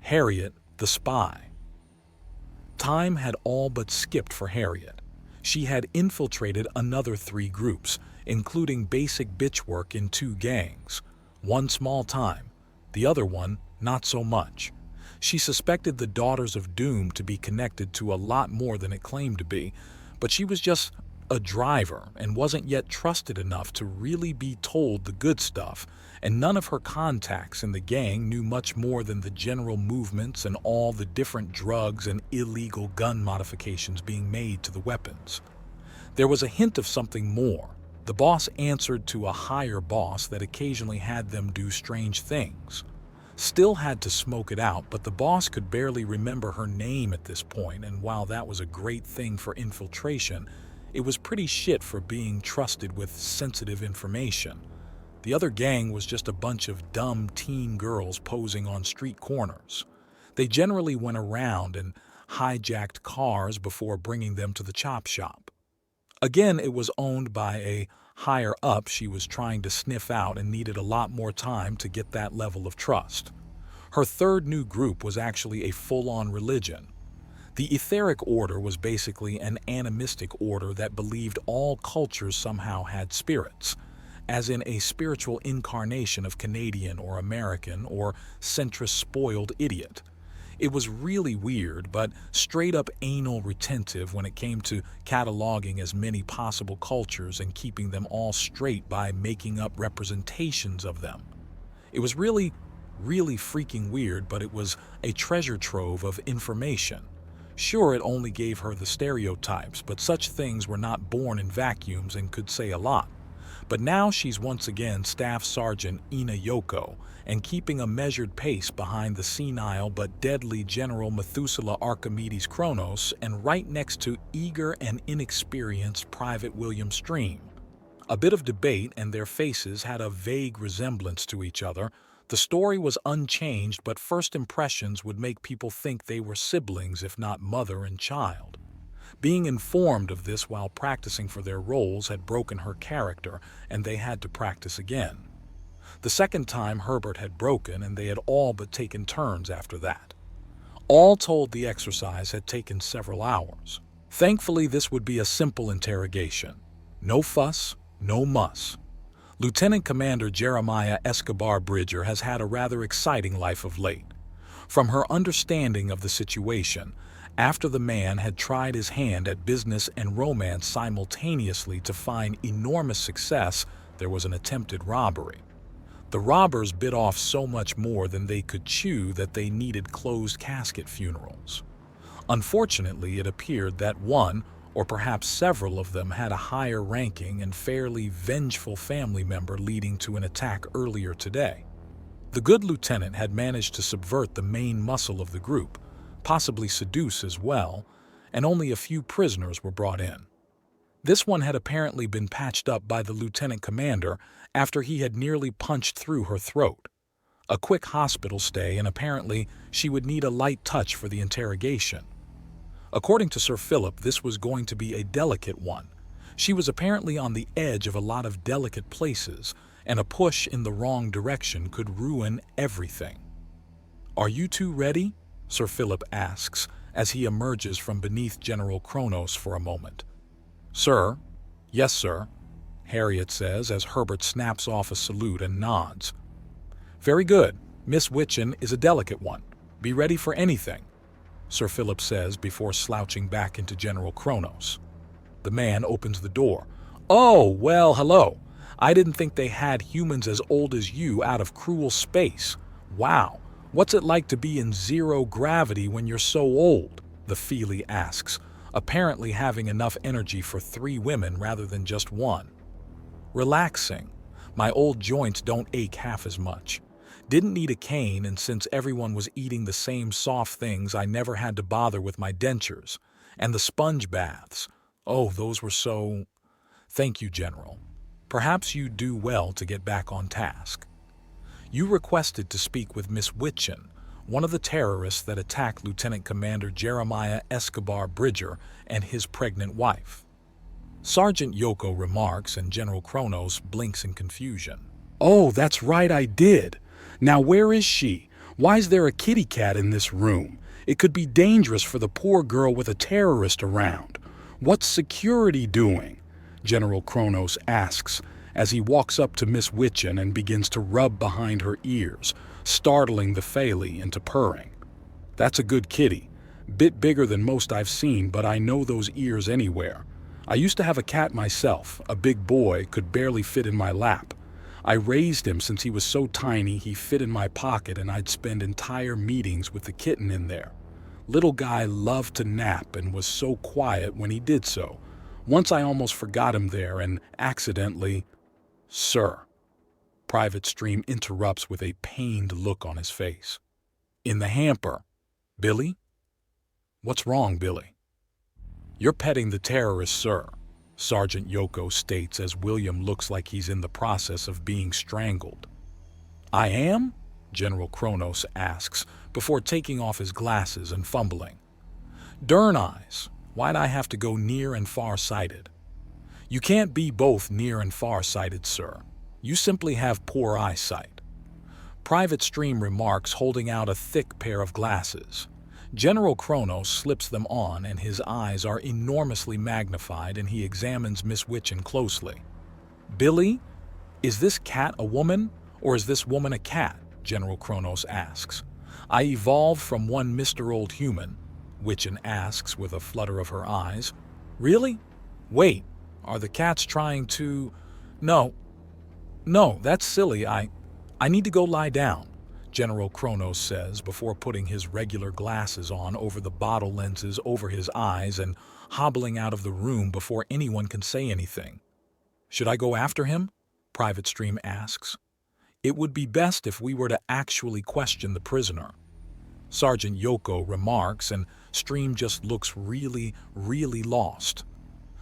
Harriet, the spy. Time had all but skipped for Harriet. She had infiltrated another 3 groups, including basic bitch work in 2 gangs. One small time, the other one not so much. She suspected the Daughters of Doom to be connected to a lot more than it claimed to be, but she was just a driver and wasn't yet trusted enough to really be told the good stuff, and none of her contacts in the gang knew much more than the general movements and all the different drugs and illegal gun modifications being made to the weapons. There was a hint of something more. The boss answered to a higher boss that occasionally had them do strange things. Still had to smoke it out, but the boss could barely remember her name at this point, and while that was a great thing for infiltration, it was pretty shit for being trusted with sensitive information. The other gang was just a bunch of dumb teen girls posing on street corners. They generally went around and hijacked cars before bringing them to the chop shop. Again, it was owned by a higher up she was trying to sniff out and needed a lot more time to get that level of trust. Her third new group was actually a full-on religion. The Etheric Order was basically an animistic order that believed all cultures somehow had spirits, as in a spiritual incarnation of Canadian or American or centrist spoiled idiot. It was really weird, but straight up anal retentive when it came to cataloging as many possible cultures and keeping them all straight by making up representations of them. It was really freaking weird, but it was a treasure trove of information. Sure, it only gave her the stereotypes, but such things were not born in vacuums and could say a lot. But now she's once again Staff Sergeant Ina Yoko, and keeping a measured pace behind the senile but deadly General Methuselah Archimedes Kronos, and right next to eager and inexperienced Private William Stream. A bit of debate, and their faces had a vague resemblance to each other. The story was unchanged, but first impressions would make people think they were siblings, if not mother and child. Being informed of this while practicing for their roles had broken her character, and they had to practice again. The second time Herbert had broken, and they had all but taken turns after that. All told, the exercise had taken several hours. Thankfully, this would be a simple interrogation. No fuss, no muss. Lieutenant Commander Jeremiah Escobar Bridger has had a rather exciting life of late. From her understanding of the situation, after the man had tried his hand at business and romance simultaneously to find enormous success, there was an attempted robbery. The robbers bit off so much more than they could chew that they needed closed casket funerals. Unfortunately, it appeared that one, or perhaps several of them, had a higher ranking and fairly vengeful family member leading to an attack earlier today. The good lieutenant had managed to subvert the main muscle of the group, possibly seduce as well, and only a few prisoners were brought in. This one had apparently been patched up by the lieutenant commander after he had nearly punched through her throat. A quick hospital stay, and apparently she would need a light touch for the interrogation. According to Sir Philip, this was going to be a delicate one. She was apparently on the edge of a lot of delicate places, and a push in the wrong direction could ruin everything. "Are you two ready?" Sir Philip asks as he emerges from beneath General Kronos for a moment. "Sir?" "Yes, sir," Harriet says as Herbert snaps off a salute and nods. "Very good. Miss Witchen is a delicate one. Be ready for anything," Sir Philip says before slouching back into General Kronos. The man opens the door. "Oh, well, hello. I didn't think they had humans as old as you out of cruel space. Wow. What's it like to be in zero gravity when you're so old?" the Feely asks, apparently having enough energy for 3 women rather than just one. "Relaxing. My old joints don't ache half as much. Didn't need a cane, and since everyone was eating the same soft things, I never had to bother with my dentures. And the sponge baths. Oh, those were so... Thank you, General. Perhaps you do well to get back on task. You requested to speak with Miss Witchen, one of the terrorists that attacked Lieutenant Commander Jeremiah Escobar Bridger and his pregnant wife." Sergeant Yoko remarks, and General Kronos blinks in confusion. "Oh, that's right, I did. Now where is she? Why's there a kitty cat in this room? It could be dangerous for the poor girl with a terrorist around. What's security doing? General Kronos asks as he walks up to Miss Witchin and begins to rub behind her ears, startling the Faelie into purring. That's a good kitty. Bit bigger than most I've seen, but I know those ears anywhere. I used to have a cat myself, a big boy, could barely fit in my lap. I raised him since he was so tiny he fit in my pocket and I'd spend entire meetings with the kitten in there. Little guy loved to nap and was so quiet when he did so. Once I almost forgot him there and accidentally... Sir. Private Stream interrupts with a pained look on his face. In the hamper. Billy? What's wrong, Billy? You're petting the terrorist, sir, Sergeant Yoko states as William looks like he's in the process of being strangled. I am? General Kronos asks, before taking off his glasses and fumbling. Dern eyes, why'd I have to go near and far-sighted? You can't be both near and far-sighted, sir. You simply have poor eyesight. Private Stream remarks, holding out a thick pair of glasses. General Kronos slips them on and his eyes are enormously magnified and he examines Miss Witchin closely. Billy, is this cat a woman or is this woman a cat? General Kronos asks. I evolved from one Mr. Old Human, Witchin asks with a flutter of her eyes. Really? Wait, are the cats trying to... No, that's silly. I need to go lie down, General Kronos says before putting his regular glasses on over the bottle lenses over his eyes and hobbling out of the room before anyone can say anything. Should I go after him? Private Stream asks. It would be best if we were to actually question the prisoner. Sergeant Yoko remarks and Stream just looks really, really lost.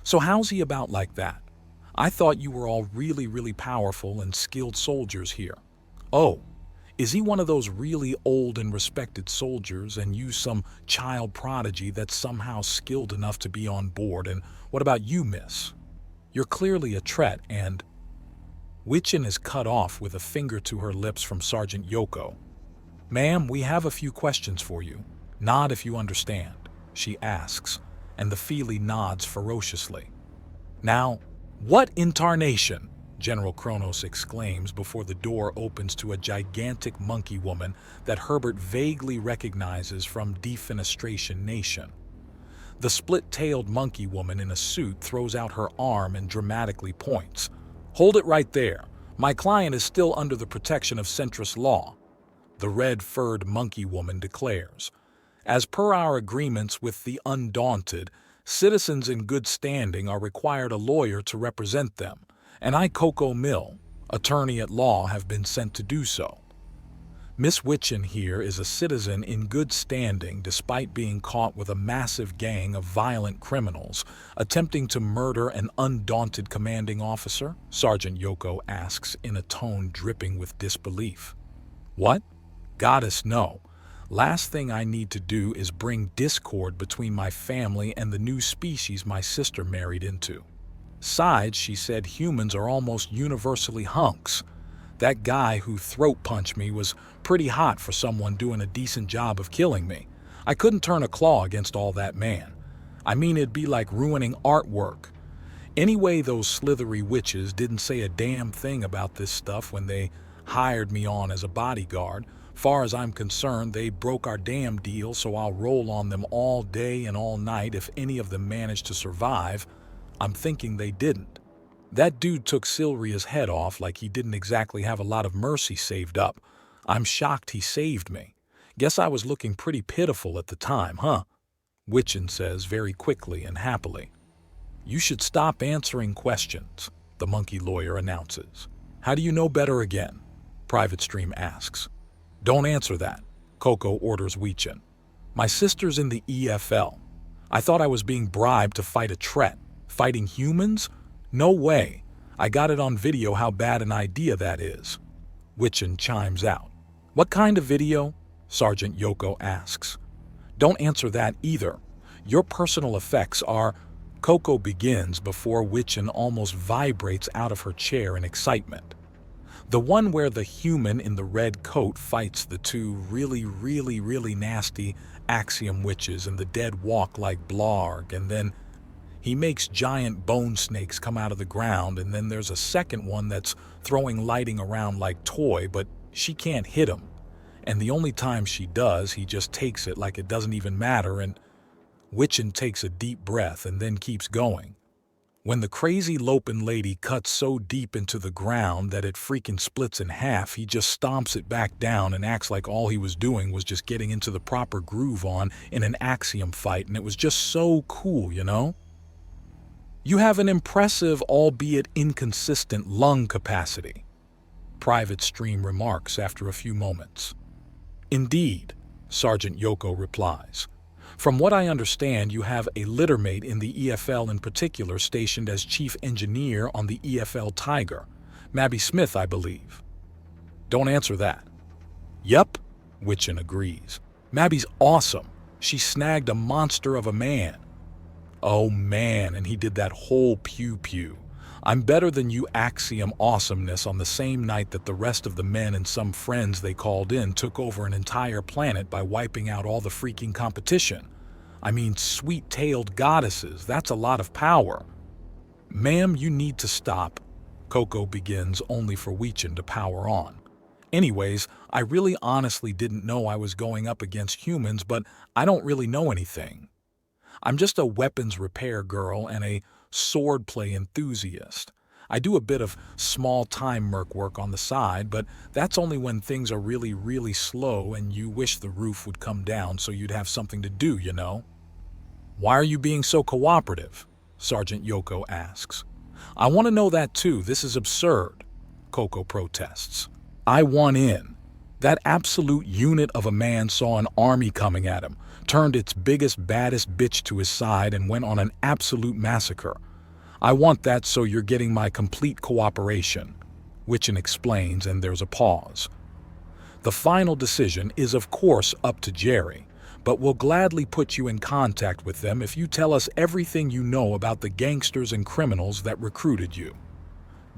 So how's he about like that? I thought you were all really, really powerful and skilled soldiers here. Oh, is he one of those really old and respected soldiers and you some child prodigy that's somehow skilled enough to be on board? And what about you, miss? You're clearly a Tret and... Witchin is cut off with a finger to her lips from Sergeant Yoko. Ma'am, we have a few questions for you. Nod if you understand, she asks, and the Faelie nods ferociously. Now, what in tarnation? General Kronos exclaims before the door opens to a gigantic monkey woman that Herbert vaguely recognizes from Defenestration Nation. The split-tailed monkey woman in a suit throws out her arm and dramatically points. Hold it right there. My client is still under the protection of centrist law, the red-furred monkey woman declares. As per our agreements with the Undaunted, citizens in good standing are required a lawyer to represent them, and I, Coco Mill, attorney at law, have been sent to do so. Miss Witchin here is a citizen in good standing despite being caught with a massive gang of violent criminals attempting to murder an undaunted commanding officer? Sergeant Yoko asks in a tone dripping with disbelief. What? Goddess, no. Last thing I need to do is bring discord between my family and the new species my sister married into. Besides, she said humans are almost universally hunks. That guy who throat punched me was pretty hot for someone doing a decent job of killing me. I couldn't turn a claw against all that man. I mean, it'd be like ruining artwork. Anyway, those slithery witches didn't say a damn thing about this stuff when they hired me on as a bodyguard. Far as I'm concerned, they broke our damn deal, so I'll roll on them all day and all night if any of them manage to survive. I'm thinking they didn't. That dude took Silria's head off like he didn't exactly have a lot of mercy saved up. I'm shocked he saved me. Guess I was looking pretty pitiful at the time, huh? Witchin says very quickly and happily. You should stop answering questions, the monkey lawyer announces. How do you know better again? Private Stream asks. Don't answer that, Coco orders Witchin. My sister's in the EFL. I thought I was being bribed to fight a Tret. Fighting humans? No way. I got it on video how bad an idea that is. Witchin chimes out. What kind of video? Sergeant Yoko asks. Don't answer that either. Your personal effects are... Coco begins before Witchin almost vibrates out of her chair in excitement. The one where the human in the red coat fights the two really nasty axiom witches and the dead walk like Blarg, and then he makes giant bone snakes come out of the ground, and then there's a second one that's throwing lighting around like toy, but she can't hit him. And the only time she does, he just takes it like it doesn't even matter, and Witchin takes a deep breath and then keeps going. When the crazy lopin' lady cuts so deep into the ground that it freaking splits in half, he just stomps it back down and acts like all he was doing was just getting into the proper groove on in an axiom fight, and it was just so cool, you know? You have an impressive, albeit inconsistent, lung capacity, Private Stream remarks after a few moments. Indeed, Sergeant Yoko replies. From what I understand, you have a littermate in the EFL in particular stationed as chief engineer on the EFL Tiger, Mabby Smith, I believe. Don't answer that. Yep, Witchin agrees. Mabby's awesome. She snagged a monster of a man. Oh man, and he did that whole pew-pew. I'm better than you axiom awesomeness on the same night that the rest of the men and some friends they called in took over an entire planet by wiping out all the freaking competition. I mean, sweet-tailed goddesses, that's a lot of power. Ma'am, you need to stop. Coco begins only for Weechin to power on. Anyways, I really honestly didn't know I was going up against humans, but I don't really know anything. I'm just a weapons repair girl and a swordplay enthusiast. I do a bit of small-time merc work on the side, but that's only when things are really slow and you wish the roof would come down so you'd have something to do, you know? Why are you being so cooperative? Sergeant Yoko asks. I want to know that too. This is absurd, Coco protests. I want in. That absolute unit of a man saw an army coming at him, turned its biggest, baddest bitch to his side and went on an absolute massacre. I want that, so you're getting my complete cooperation, Witchin explains, and there's a pause. The final decision is of course up to Jerry, but we'll gladly put you in contact with them if you tell us everything you know about the gangsters and criminals that recruited you.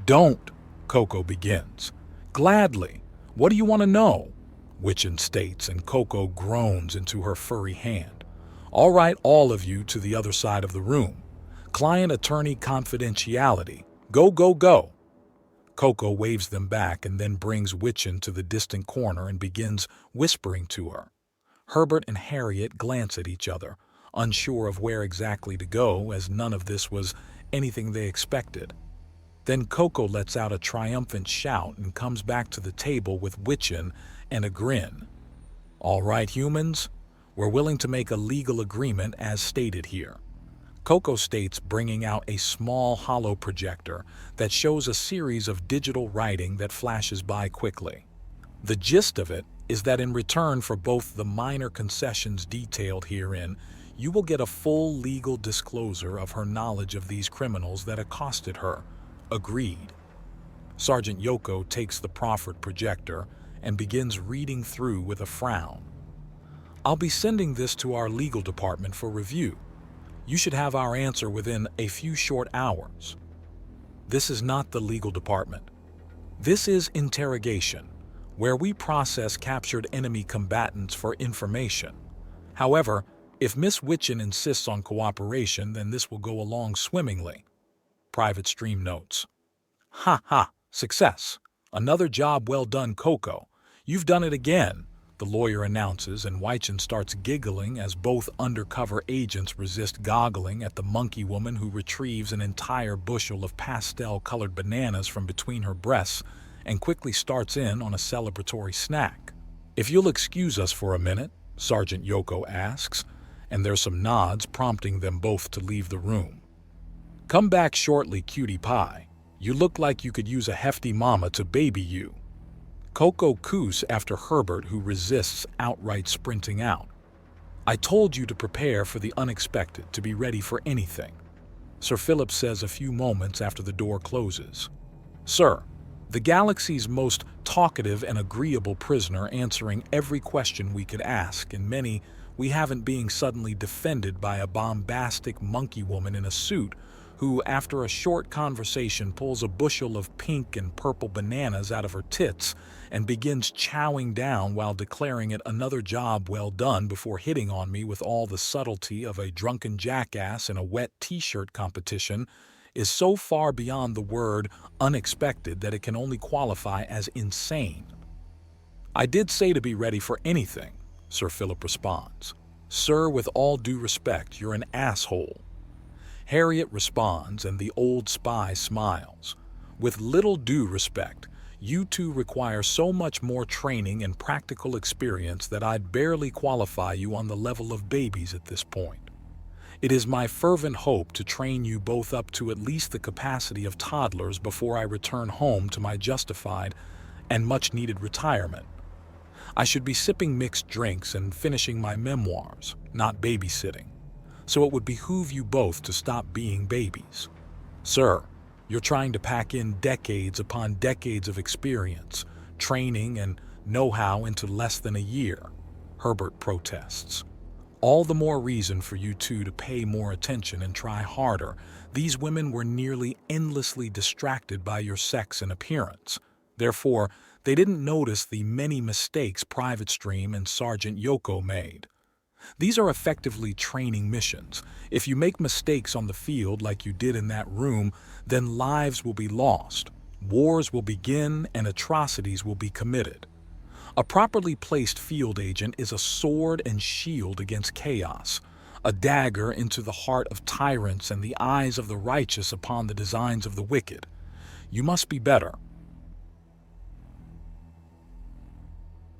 Don't, Coco begins. Gladly. What do you want to know? Witchin states, and Coco groans into her furry hand. All right, all of you to the other side of the room. Client-attorney confidentiality. Go. Coco waves them back and then brings Witchin to the distant corner and begins whispering to her. Herbert and Harriet glance at each other, unsure of where exactly to go, as none of this was anything they expected. Then Coco lets out a triumphant shout and comes back to the table with Witchin and a grin. All right, humans, we're willing to make a legal agreement as stated here. Coco states, bringing out a small hollow projector that shows a series of digital writing that flashes by quickly. The gist of it is that in return for both the minor concessions detailed herein, you will get a full legal disclosure of her knowledge of these criminals that accosted her. Agreed. Sergeant Yoko takes the proffered projector and begins reading through with a frown. I'll be sending this to our legal department for review. You should have our answer within a few short hours. This is not the legal department. This is Interrogation, where we process captured enemy combatants for information. However, if Miss Witchin insists on cooperation, then this will go along swimmingly. Private Stream notes. Ha, success. Another job well done, Coco. You've done it again, the lawyer announces, and Weichin starts giggling as both undercover agents resist goggling at the monkey woman who retrieves an entire bushel of pastel-colored bananas from between her breasts and quickly starts in on a celebratory snack. If you'll excuse us for a minute, Sergeant Yoko asks, and there's some nods prompting them both to leave the room. Come back shortly, cutie pie. You look like you could use a hefty mama to baby you. Coco coos after Herbert, who resists outright sprinting out. I told you to prepare for the unexpected, to be ready for anything, Sir Philip says a few moments after the door closes. Sir, the galaxy's most talkative and agreeable prisoner, answering every question we could ask, and many we haven't, being suddenly defended by a bombastic monkey woman in a suit who, after a short conversation, pulls a bushel of pink and purple bananas out of her tits and begins chowing down while declaring it another job well done before hitting on me with all the subtlety of a drunken jackass in a wet t-shirt competition, is so far beyond the word unexpected that it can only qualify as insane. "I did say to be ready for anything," Sir Philip responds. "Sir, with all due respect, you're an asshole." Harriet responds, and the old spy smiles. "With little due respect, you two require so much more training and practical experience that I'd barely qualify you on the level of babies at this point. It is my fervent hope to train you both up to at least the capacity of toddlers before I return home to my justified and much-needed retirement. I should be sipping mixed drinks and finishing my memoirs, not babysitting. So it would behoove you both to stop being babies. Sir, you're trying to pack in decades upon decades of experience, training, and know-how into less than a year," Herbert protests. "All the more reason for you two to pay more attention and try harder. These women were nearly endlessly distracted by your sex and appearance. Therefore, they didn't notice the many mistakes Private Stream and Sergeant Yoko made. These are effectively training missions. If you make mistakes on the field like you did in that room, then lives will be lost, wars will begin, and atrocities will be committed. A properly placed field agent is a sword and shield against chaos, a dagger into the heart of tyrants and the eyes of the righteous upon the designs of the wicked. You must be better.